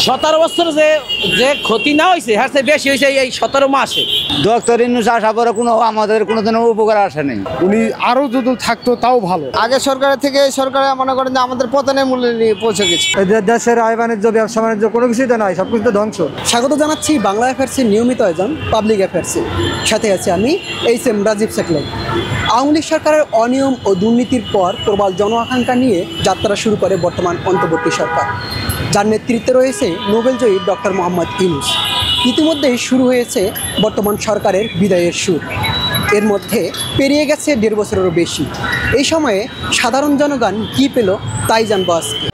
17 বছর যে যে ক্ষতি না হয়েছে হার চেয়ে বেশি হয়েছে এই 17 মাসে। ডক্টর ইউনূস আসার পরে আমাদের কোনো দিনের উপকার আসে নেই। উনি আরো যদি থাকতো তাও ভালো। আগে সরকারের থেকে সরকারে মনে করেন যে আমাদের পতনের মূল্যে নিয়ে পৌঁছে গেছে। দেশের আয় বাণিজ্য ব্যবসা বাণিজ্য কোনো কিছুই তো নাই, সবকিছু তো ধ্বংস। স্বাগত জানাচ্ছি বাংলা অ্যাফেয়ার্সের নিয়মিত আয়োজন পাবলিক অ্যাফেয়ার্সে। সাথে আছি আমি এইচএম রাজীব সেকলাই। আওয়ামী লীগ সরকারের অনিয়ম ও দুর্নীতির পর প্রবল জন আকাঙ্ক্ষা নিয়ে যাত্রা শুরু করে বর্তমান অন্তর্বর্তী সরকার, যার নেতৃত্বে রয়েছে নোবেলজয়ী ডক্টর মোহাম্মদ ইউনূস। ইতিমধ্যেই শুরু হয়েছে বর্তমান সরকারের বিদায়ের সুর। এর মধ্যে পেরিয়ে গেছে 1.5 বছরেরও বেশি। এই সময়ে সাধারণ জনগণ কী পেল তাই জানবো আজকে।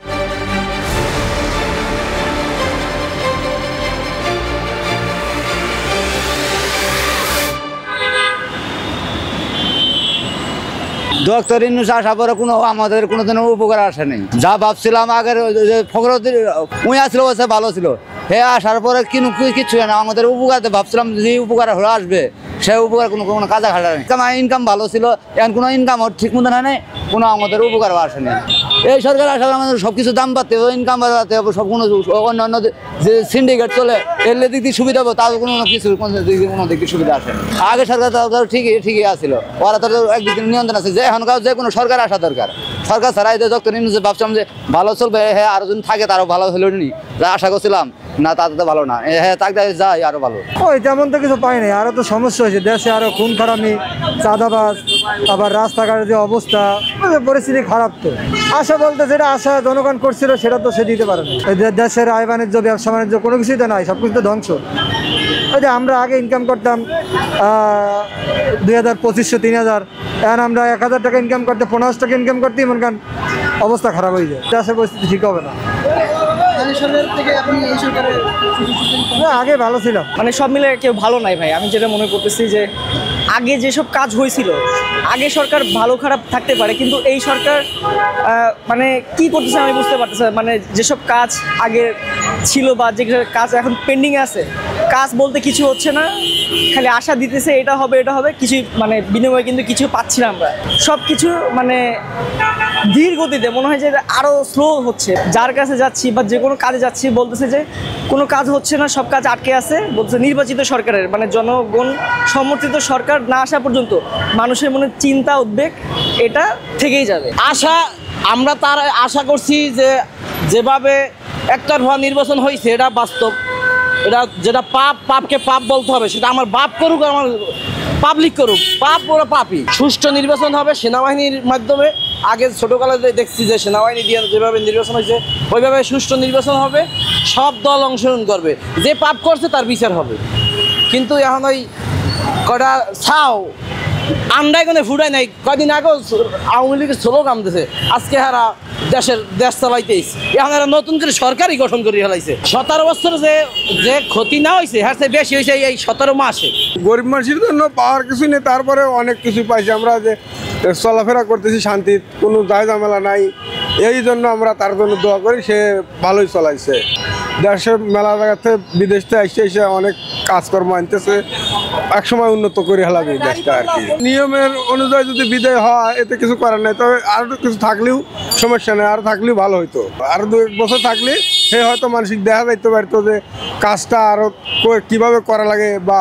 ডক্টর ইউনূস আসার পরে আমাদের কোনো দিনের উপকার আসে নেই। যা ভাবছিলাম আগের ফখরুদ্দিন উনি আসলে বসে ভালো ছিল, হে আসার পরে কিচ্ছু না। আমাদের উপকার ভাবছিলাম যে উপকার হয়ে আসবে, সে উপকার কোনো কাজে খাটা নেই। ইনকাম ভালো ছিল, এখন কোনো ইনকাম ঠিক মতো নেই, কোনো আমাদের উপকার আসেনি। এই সরকার আসার আমাদের সব কিছু দাম বাড়তে হবে, ইনকাম বাড়াতে হবে, সব কোনো অন্যান্য যে সিন্ডিকেট চলে এর দিক দিয়ে সুবিধা হবে, তাও কোনো কিছু কোনো দিক দিয়ে সুবিধা আসেনি। আগে সরকার ঠিকই আসছিল, ওরা তো একদিক নিয়ন্ত্রণ আছে। যে এখনকার যে কোনো সরকার আসা দরকার। সরকার ছাড়া এই ডক্টর ইউনূস ভাবছিলাম যে ভালো চলবে, হ্যাঁ আরো যদি থাকে তারও ভালো হলো নি, যা আশা করছিলাম না তাতে তো ভালো না, হ্যাঁ থাকতে যাই আরো ভালো। ওই তেমন তো কিছু পাই নাই, আরো তো সমস্যা হয়েছে দেশে, আরো খুন খারামি, চাঁদাবাজ, আবার রাস্তাঘাটের যে অবস্থা, পরিস্থিতি খারাপ। তো আশা বলতে যেটা আশা জনগণ করছিল সেটা তো সে দিতে পারে না। দেশের আয় বাণিজ্য ব্যবসা বাণিজ্য কোনো কিছুই তো নাই, সবকিছু তো ধ্বংস। ওই যে আমরা আগে ইনকাম করতাম 2000, 2500, 3000, এখন আমরা 1000 টাকা ইনকাম করতে 50 টাকা ইনকাম করতেই মনে করেন অবস্থা খারাপ হয়ে যায়। দেশের পরিস্থিতি ঠিক হবে না। আগে ভালো ছিলাম, মানে সব মিলে কেউ ভালো নাই ভাই। আমি যেটা মনে করতেছি যে আগে যেসব কাজ হয়েছিল, আগে সরকার ভালো খারাপ থাকতে পারে, কিন্তু এই সরকার মানে কি করতেছে আমি বুঝতে পারতেছি। মানে যেসব কাজ আগে ছিল বা যে কাজ এখন পেন্ডিংয়ে আছে, কাজ বলতে কিছু হচ্ছে না, খালি আশা দিতেছে এটা হবে এটা হবে, কিছু মানে বিনিময়ে কিন্তু কিছু পাচ্ছি না আমরা। সব কিছু মানে ধীর গতিতে মনে হয় যে আরও স্লো হচ্ছে। যার কাছে যাচ্ছি বা যে কোনো কাজে যাচ্ছি বলতেছে যে কোনো কাজ হচ্ছে না, সব কাজ আটকে আছে। বলতেছে নির্বাচিত সরকারের মানে জনগণ সমর্থিত সরকার না আসা পর্যন্ত মানুষের মনে চিন্তা উদ্বেগ এটা থেকেই যাবে। আমরা তার আশা করছি যে যেভাবে একতরফা নির্বাচন হয়েছে এটা বাস্তব। এটা যেটা পাপকে পাপ বলতে হবে, সেটা আমার বাপ করুক, আমার পাবলিক করুক, পাপ ওরা পাপই। সুষ্ঠু নির্বাচন হবে সেনাবাহিনীর মাধ্যমে। আগে ছোটোকালে দেখছি যে সেনাবাহিনী দিয়ে যেভাবে নির্বাচন হয়েছে ওইভাবে সুষ্ঠু নির্বাচন হবে, সব দল অংশগ্রহণ করবে, যে পাপ করছে তার বিচার হবে। কিন্তু এখন ওই কটা ছাও আন্ডায় কোনো ফুটাই নাই। কয়দিন আগেও আওয়ামী লীগের স্লোগান দিতেছে, আজকে হারা দেশ চালাইতেছে। এখন এরা নতুন করে সরকারই গঠন করে ফেলাইছে। 17 বছর যে ক্ষতি না হয়েছে হার চেয়ে বেশি হয়েছে এই 17 মাসে। গরিব মানুষের জন্য পাওয়ার কিছু নেই, তারপরে অনেক কিছু পাইছি আমরা, যে চলাফেরা করতেছি শান্তি, কোনো দায় ঝামেলা নাই। এই জন্য আমরা তার জন্য দোয়া করি, সে ভালোই চলাইছে। দেশের মেলা জায়গাতে বিদেশ থেকে এসে অনেক কাজকর্ম আনতেছে, একসময় উন্নত করে হেলাবে দেশটা আর কি। নিয়মের অনুযায়ী যদি বিদায় হয় এতে কিছু করার নাই, তবে আরও কিছু থাকলেও সমস্যা নেই, আরও থাকলেও ভালো হইতো। আরও 2-1 বছর থাকলে সে হয়তো মানসিক দেখা যাইতে পারতো যে কাজটা আরও কীভাবে করা লাগে বা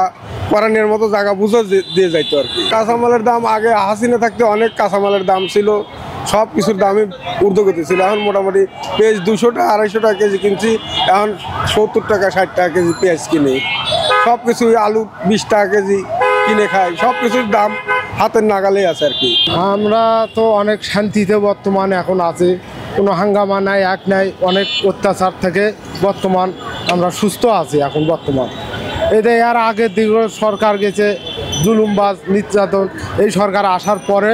করানোর মতো জায়গা বুঝে দিয়ে যাইতো আর কি। কাঁচামালের দাম আগে হাসিনা থাকতে অনেক কাঁচামালের দাম ছিল, সব কিছুর দামই ঊর্ধ্বগতি ছিল। এখন মোটামুটি পেঁয়াজ 200 টাকা 250 টাকা কেজি কিনছি, এখন 70 টাকা 60 টাকা কেজি পেঁয়াজ কিনে। সব কিছু আলু 20 টাকা কেজি কিনে খাই, সব কিছুর দাম হাতের নাগালেই আছে আর কি। আমরা তো অনেক শান্তিতে বর্তমানে এখন আছে, কোনো হাঙ্গামা নাই, এক নাই, অনেক অত্যাচার থেকে বর্তমান আমরা সুস্থ আছি এখন বর্তমান। এটা এর আগের দিকে সরকার গেছে জুলুমবাজ নির্যাতন, এই সরকার আসার পরে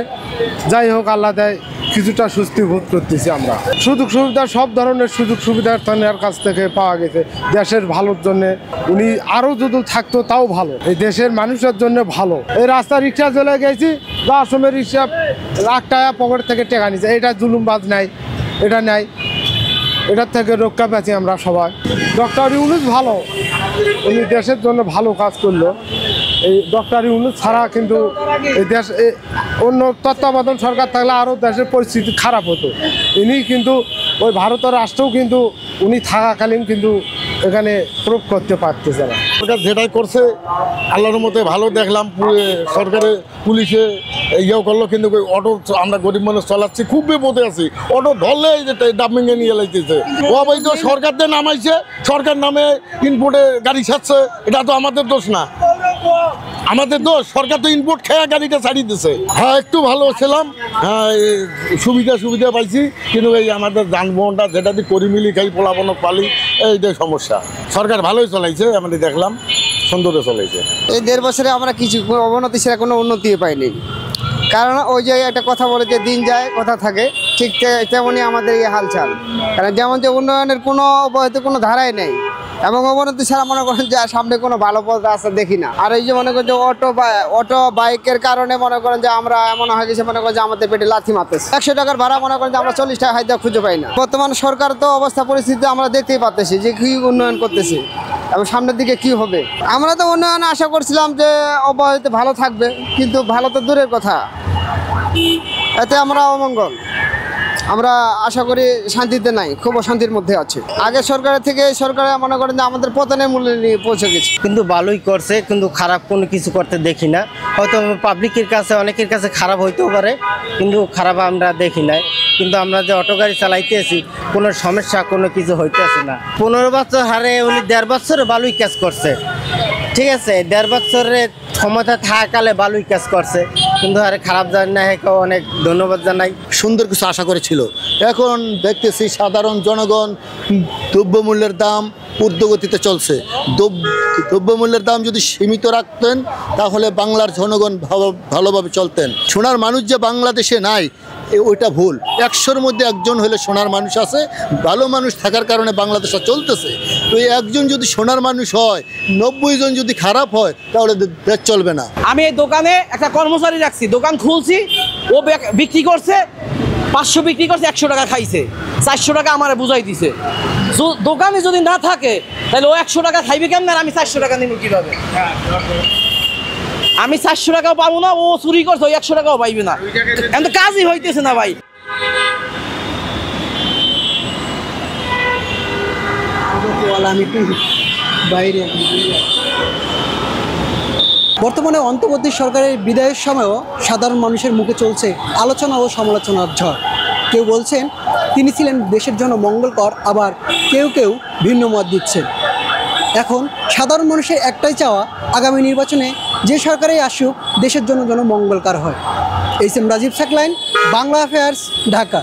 যাই হোক আল্লাহ দেয় কিছুটা স্বস্তি বোধ করতেছি আমরা। সুযোগ সুবিধা সব ধরনের সুযোগ সুবিধা তার কাছ থেকে পাওয়া গেছে দেশের ভালোর জন্যে। উনি আরও যদি থাকতো তাও ভালো, এই দেশের মানুষের জন্য ভালো। এই রাস্তা রিক্সা চলে গেছি, যাওয়ার সময় রিক্সা লাখ টাকা পকেট থেকে টেকা নিচ্ছে, এটা জুলুমবাজ নাই, এটা নাই, এটার থেকে রক্ষা পাচ্ছি আমরা সবাই। ডক্টর ইউনূস ভালো, উনি দেশের জন্য ভালো কাজ করলো। এই ডক্টর ইউনূস ছাড়া কিন্তু এই দেশ অন্য তত্ত্বাবধান সরকার থাকলে আরও দেশের পরিস্থিতি খারাপ হতো। ইনি কিন্তু ওই ভারতের রাষ্ট্রও কিন্তু উনি থাকাকালীন কিন্তু এখানে প্রয়োগ করতে পারতেছে না। সরকার যেটাই করছে আল্লাহর মতে ভালো দেখলাম, সরকারে পুলিশে ইয়েও করলো, কিন্তু ওই অটো আমরা গরিব মানুষ চালাচ্ছি, খুব বিপদে আছি। অটো ধরলে এই যে ডাম্পিংয়ে নিয়ে লাইতেছে, অবৈধ সরকার দিয়ে নামাইছে, সরকার নামে ইনপুটে গাড়ি ছাড়ছে, এটা তো আমাদের দোষ না, আমাদের দোষ। সরকার তো ইনপুট খেয়ে গাড়িটা ছাড়িয়ে দিছে। হ্যাঁ একটু ভালো ছিলাম, হ্যাঁ সুবিধা পাইছি, কিন্তু এই আমাদের যানবাহনটা যেটা দিয়ে করি মিলি খাই পোলাপন পালি, এইটাই সমস্যা। সরকার ভালোই চলাইছে, আমরা দেখলাম সুন্দরে চলাইছে। এই 1.5 বছরে আমরা কিছু অবনতি সেরা কোনো উন্নতি পাইনি, কারণ ওই যে একটা কথা বলে যে দিন যায় কথা থাকে, ঠিক তেমনই আমাদের এই হালচাল। কারণ যেমন যে উন্নয়নের কোনো অব্যাহত কোনো ধারাই নেই, এবং অবনতি ছাড়া মনে করেন যে সামনে কোনো ভালো পথ রাস্তা দেখি না। আর এই যে মনে করেন যে অটো বাইকের কারণে মনে করেন যে আমরা এমন হয়ে গেছে মনে করেন যে আমাদের পেটে লাথি মারতেছে। 100 টাকার ভাড়া মনে করেন যে আমরা 40 টাকা হাইতে খুঁজে পাই না। বর্তমান সরকার তো অবস্থা পরিস্থিতি আমরা দেখতেই পাচ্ছি যে কি উন্নয়ন করতেছে এবং সামনের দিকে কি হবে। আমরা তো উন্নয়ন আশা করছিলাম যে অব্যাহত ভালো থাকবে, কিন্তু ভালো তো দূরের কথা, এতে আমরা অমঙ্গল। আমরা আশা করি শান্তিতে নাই, খুব অশান্তির মধ্যে আছে। আগে সরকারের থেকে এই সরকারে মনে করেন যে আমাদের পতনের মূল্যে নিয়ে পৌঁছে গেছে। কিন্তু ভালোই করছে, কিন্তু খারাপ কোনো কিছু করতে দেখি না। হয়তো পাবলিকের কাছে অনেকের কাছে খারাপ হইতেও পারে, কিন্তু খারাপ আমরা দেখি নাই। কিন্তু আমরা যে অটো গাড়ি চালাইতেছি কোনো সমস্যা কোনো কিছু হইতেছে না। 15 বছর হারে উনি 1.5 বছরে ভালোই কাজ করছে, ঠিক আছে। 1.5 বছরের ক্ষমতা থাকাকালে ভালোই কাজ করছে, কিন্তু আরে খারাপ জানি না, অনেক ধন্যবাদ জানাই। সুন্দর কিছু আশা করেছিল, এখন দেখতেছি সাধারণ জনগণ দ্রব্যমূল্যের দাম ঊর্ধ্বগতিতে চলছে। দ্রব্যমূল্যের দাম যদি সীমিত রাখতেন তাহলে বাংলার জনগণ ভালোভাবে চলতেন। সোনার মানুষ যে বাংলাদেশে নাই ওইটা ভুল। 100-র মধ্যে একজন হলে সোনার মানুষ আছে, ভালো মানুষ থাকার কারণে বাংলাদেশে চলতেছে। তো এই একজন যদি সোনার মানুষ হয়, 90 জন যদি খারাপ হয়, তাহলে দেশ চলবে না। আমি এই দোকানে একটা কর্মচারী রাখছি, দোকান খুলছি, ও বিক্রি করছে 500 বিক্রি করছে, 100 টাকা খাইছে, 400 টাকা আমার বুঝাই দিছে। দোকানে যদি না থাকে তাহলে ও 100 টাকা খাইবে কেমন, আর আমি 400 টাকা নিব কীভাবে? আমি 400 টাকাও পাবো না, ও চুরি করছে, ওই 100 টাকাও পাইবে না। এখন তো কাজই হইতেছে না ভাই। বর্তমানে অন্তর্বর্তী সরকারের বিদায়ের সময়ও সাধারণ মানুষের মুখে চলছে আলোচনা ও সমালোচনার ঝড়। কেউ বলছেন তিনি ছিলেন দেশের জন্য মঙ্গলকর, আবার কেউ কেউ ভিন্ন মত দিচ্ছেন। এখন সাধারণ মানুষের একটাই চাওয়া, আগামী নির্বাচনে যে সরকারই আসুক দেশের জন্য যেন মঙ্গলকর হয়। H M Rajib Saklain, Bangla affairs, Dhaka.